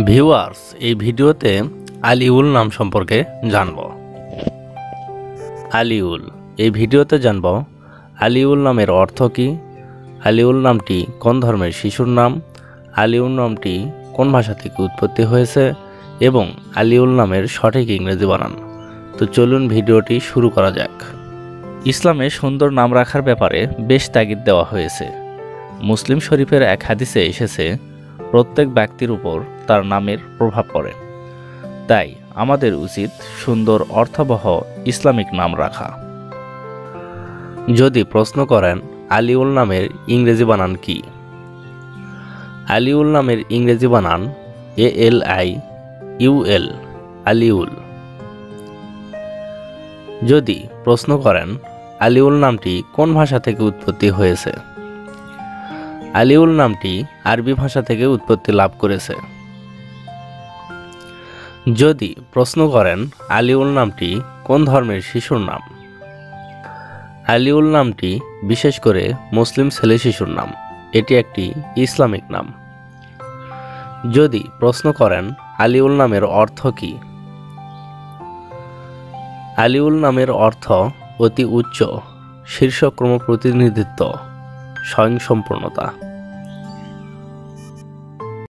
Viewers, এই ভিডিওতে আলিউল নাম সম্পর্কে জানব। আলিউল এই ভিডিওতে জানব আলিউল নামের অর্থ কী, আলিউল নামটি কোন ধর্মের শিশুর নাম, আলিউল নামটি কোন ভাষা থেকে উৎপত্তি হয়েছে এবং আলিউল নামের সঠিক ইংরেজি বানান। তো চলুন ভিডিওটি শুরু করা যাক। ইসলামে সুন্দর নাম রাখার ব্যাপারে বেশ তাগিদ দেওয়া হয়েছে। মুসলিম শরীফের এক হাদিসে এসেছে, প্রত্যেক ব্যক্তির উপর তার নামের প্রভাব পড়ে, তাই আমাদের উচিত সুন্দর অর্থবহ ইসলামিক নাম রাখা। যদি প্রশ্ন করেন আলিউল নামের ইংরেজি বানান কি, আলিউল নামের ইংরেজি বানান ALIUL, আলিউল। যদি প্রশ্ন করেন আলিউল নামটি কোন ভাষা থেকে উৎপত্তি হয়েছে, আলিউল নামটি আরবি ভাষা থেকে উৎপত্তি লাভ করেছে। যদি প্রশ্ন করেন আলিউল নামটি কোন ধর্মের শিশুর নাম, আলিউল নামটি বিশেষ করে মুসলিম ছেলে শিশুর নাম, এটি একটি ইসলামিক নাম। যদি প্রশ্ন করেন আলিউল নামের অর্থ কী, আলিউল নামের অর্থ অতি উচ্চ, শীর্ষক্রম প্রতিনিধিত্ব, স্বয়ংসম্পূর্ণতা।